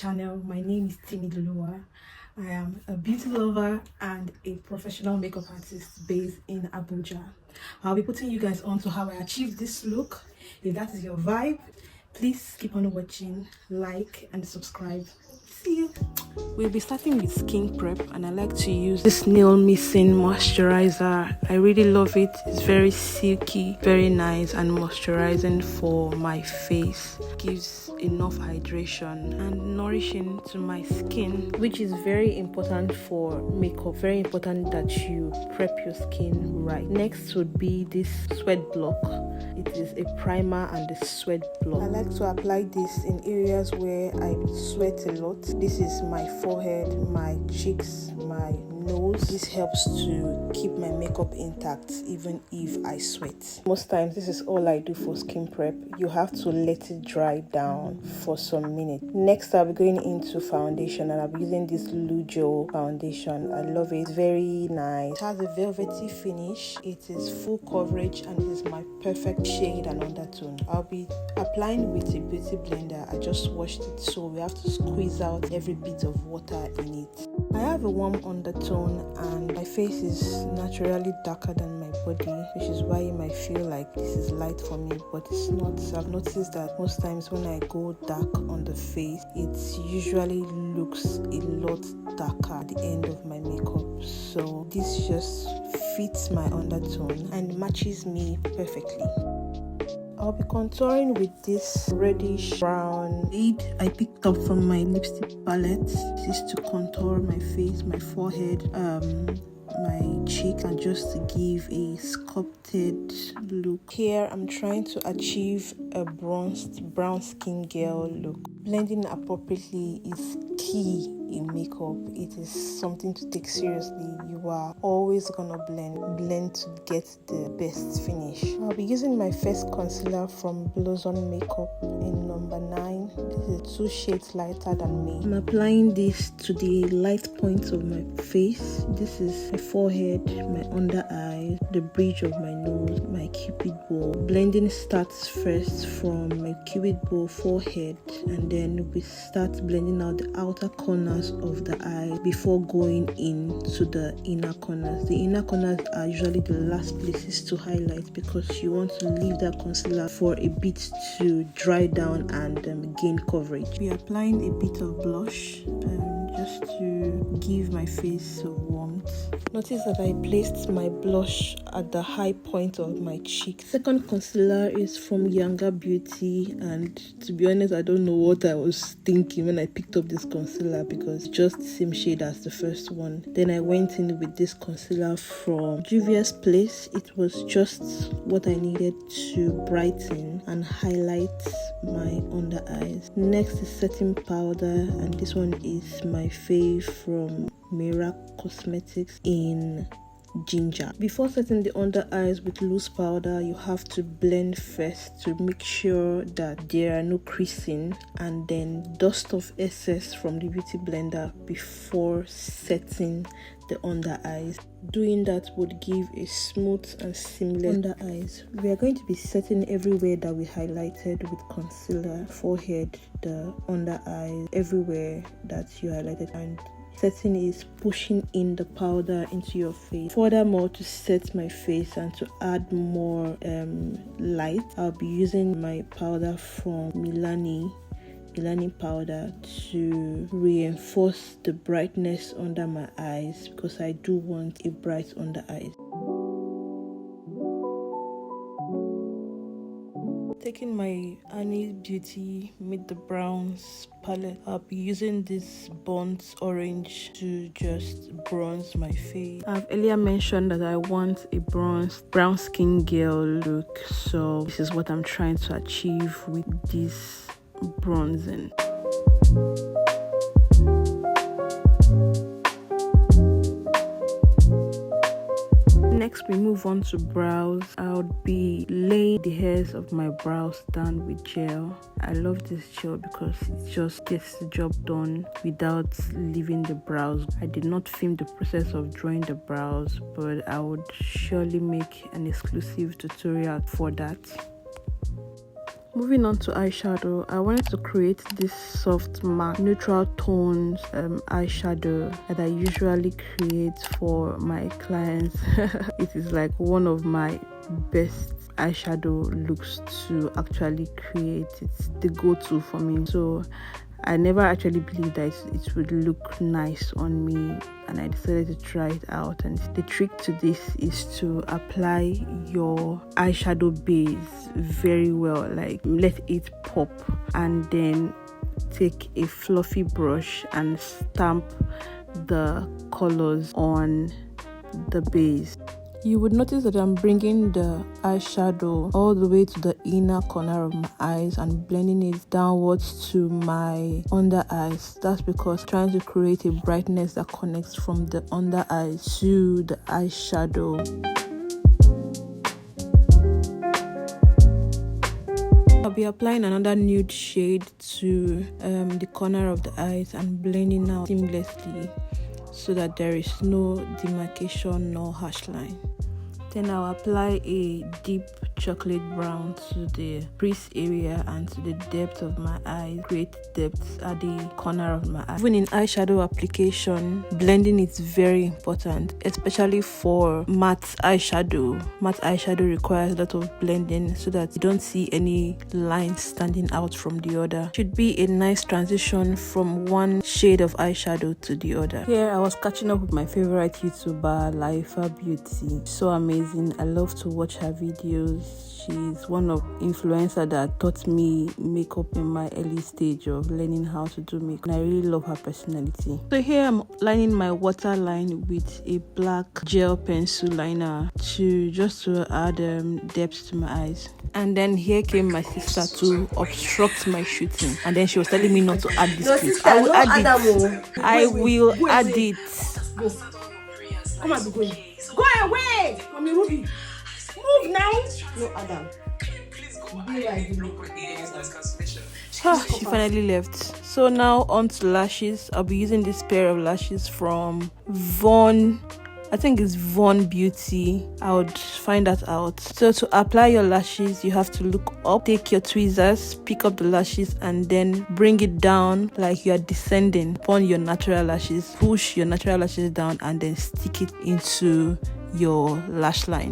channel. My name is Timidoloa. I am a beauty lover and a professional makeup artist based in Abuja. I'll be putting you guys on to how I achieved this look. If that is your vibe, please keep on watching, like and subscribe. See you. We'll be starting with skin prep, and I like to use this nail missing moisturizer. I really love it. It's very silky, very nice and moisturizing for my face. Gives enough hydration and nourishing to my skin, which is very important for makeup. Very important that you prep your skin right. Next would be this sweat block. It is a primer and a sweat block. I like to apply this in areas where I sweat a lot. This is my forehead, my cheeks, my nose. This helps to keep my makeup intact even if I sweat. Most times this is all I do for skin prep. You have to let it dry down for some minutes. Next I'll be going into foundation, and I'll be using this Lujo foundation. I love it. It's very nice. It has a velvety finish. It is full coverage and it is my perfect shade and undertone. I'll be applying with a beauty blender. I just washed it, so we have to squeeze out every bit of water in it. I have a warm undertone and my face is naturally darker than my body, which is why you might feel like this is light for me, but it's not. I've noticed that most times when I go dark on the face, it usually looks a lot darker at the end of my makeup. So this just fits my undertone and matches me perfectly. I'll be contouring with this reddish brown shade I picked up from my lipstick palette. This is to contour my face, my forehead, my cheek, and just to give a sculpted look. Here I'm trying to achieve a bronzed brown skin girl look. Blending appropriately is key in makeup. It is something to take seriously. You are always gonna blend to get the best finish. I'll be using my first concealer from Blossom Makeup in number 9. This is 2 shades lighter than me. I'm applying this to the light points of my face. This is my forehead, my under eye, the bridge of my nose, my cupid bow. Blending starts first from my cupid bow, forehead, and then we start blending out the outer corners of the eye before going into the inner corners. The inner corners are usually the last places to highlight because you want to leave that concealer for a bit to dry down and gain coverage. We are applying a bit of blush just to give my face a warmth. Notice that I placed my blush at the high point of my cheek. Second concealer is from Younger Beauty, and to be honest, I don't know what I was thinking when I picked up this concealer because it's just the same shade as the first one. Then I went in with this concealer from Juvia's Place. It was just what I needed to brighten and highlight my under eyes. Next is setting powder, and this one is my fave from Mira Cosmetics in Ginger. Before setting the under eyes with loose powder, you have to blend first to make sure that there are no creasing, and then dust off excess from the beauty blender before setting the under eyes. Doing that would give a smooth and seamless under eyes. We are going to be setting everywhere that we highlighted with concealer: forehead, the under eyes, everywhere that you highlighted, and setting is pushing in the powder into your face. Furthermore, to set my face and to add more light, I'll be using my powder from Milani powder to reinforce the brightness under my eyes because I do want a bright under eyes. Taking my Annie Beauty Meet the Browns palette, I'll be using this burnt orange to just bronze my face. I've earlier mentioned that I want a bronzed brown skin girl look, so this is what I'm trying to achieve with this bronzing. Next, we move on to brows. I would be laying the hairs of my brows down with gel. I love this gel because it just gets the job done without leaving the brows. I did not film the process of drawing the brows, but I would surely make an exclusive tutorial for that. Moving on to eyeshadow, I wanted to create this soft matte neutral tones eyeshadow that I usually create for my clients. It is like one of my best eyeshadow looks to actually create. It's the go-to for me, so I never actually believed that it would look nice on me, and I decided to try it out. And the trick to this is to apply your eyeshadow base very well, like let it pop, and then take a fluffy brush and stamp the colors on the base. You would notice that I'm bringing the eyeshadow all the way to the inner corner of my eyes and blending it downwards to my under eyes. That's because I'm trying to create a brightness that connects from the under eyes to the eyeshadow. I'll be applying another nude shade to the corner of the eyes and blending out seamlessly so that there is no demarcation nor harsh line. Then I'll apply a deep chocolate brown to the crease area and to the depth of my eye. Create depth at the corner of my eye. Even in eyeshadow application, blending is very important, especially for matte eyeshadow. Matte eyeshadow requires a lot of blending so that you don't see any lines standing out from the other. It should be a nice transition from one shade of eyeshadow to the other. Here I was catching up with my favorite YouTuber, Laifa Beauty. So amazing. I love to watch her videos. She's one of influencers that taught me makeup in my early stage of learning how to do makeup, and I really love her personality. So here I'm lining my waterline with a black gel pencil liner to add depth to my eyes. And then here came my sister to obstruct my shooting, and then she was telling me not to add this clip. I will add it. I will add it. Go. Come on, go. Go away! Mommy Ruby. Move now. No, Adam. She finally left. So now on to lashes. I'll be using this pair of lashes from Von. I think it's Von Beauty. I would find that out. So to apply your lashes, you have to look up, take your tweezers, pick up the lashes, and then bring it down like you are descending upon your natural lashes. Push your natural lashes down and then stick it into your lash line.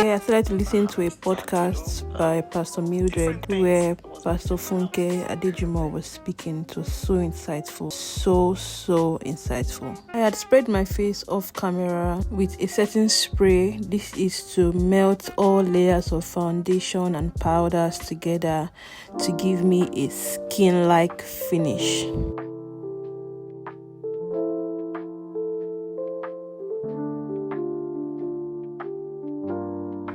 I started to listen to a podcast by Pastor Mildred where Pastor Funke Adejimo was speaking. It was so insightful, so insightful. I had sprayed my face off camera with a certain spray. This is to melt all layers of foundation and powders together to give me a skin-like finish.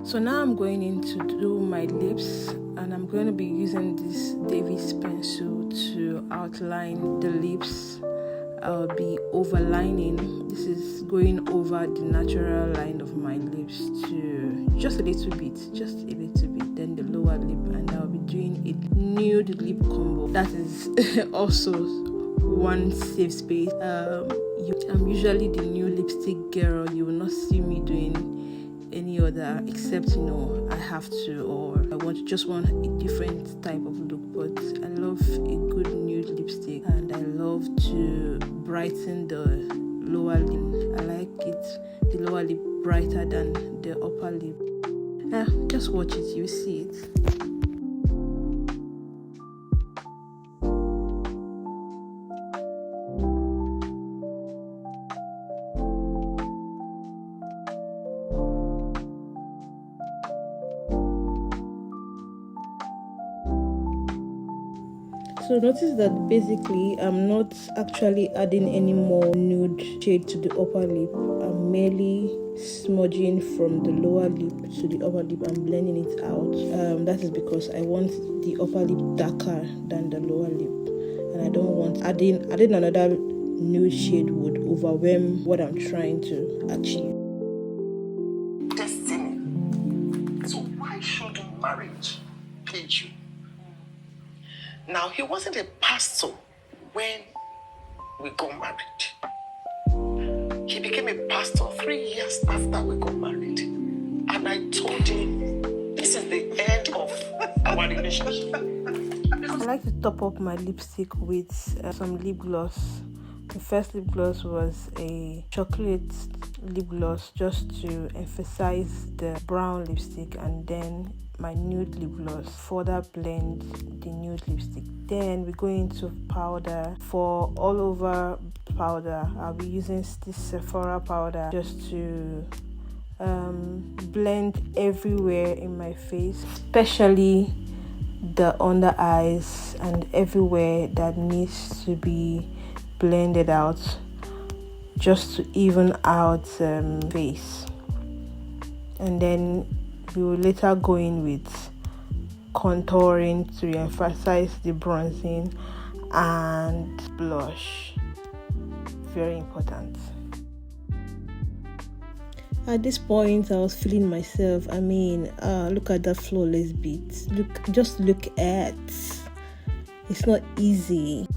So now I'm going in to do my lips, and I'm going to be using this Davis pencil to outline the lips. I'll be overlining. This is going over the natural line of my lips to just a little bit, then the lower lip, and I'll be doing a nude lip combo. That is also one safe space. I'm usually the new lipstick girl. You will not see me doing any other except I have to, or I just want a different type of look. But I love a good nude lipstick, and I love to brighten the lower lip. I like it, the lower lip brighter than the upper lip. Just watch it, you see it. So notice that basically I'm not actually adding any more nude shade to the upper lip. I'm merely smudging from the lower lip to the upper lip and blending it out. That is because I want the upper lip darker than the lower lip, and I don't want adding another nude shade would overwhelm what I'm trying to achieve. Destiny. So why shouldn't marriage please you? Now, he wasn't a pastor when we got married. He became a pastor 3 years after we got married. And I told him, this is the end of our relationship. I like to top up my lipstick with some lip gloss. The first lip gloss was a chocolate lip gloss just to emphasize the brown lipstick, and then my nude lip gloss further blend the nude lipstick. Then we go into powder. For all over powder, I'll be using this Sephora powder just to blend everywhere in my face, especially the under eyes and everywhere that needs to be blended out, just to even out face. And then we will later go in with contouring to emphasize the bronzing and blush. Very important. At this point, I was feeling myself. I mean, look at that flawless beat. Just look at. It's not easy.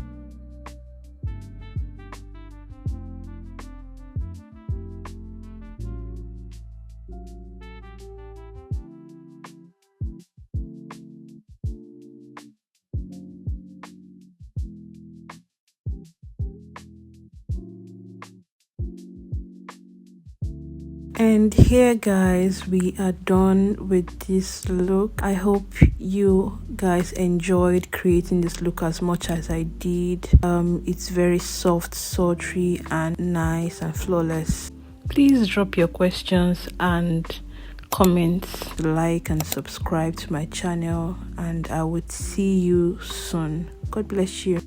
And here, guys, we are done with this look. I hope you guys enjoyed creating this look as much as I did. It's very soft, sultry, and nice and flawless. Please drop your questions and comments, like and subscribe to my channel, and I would see you soon. God bless you.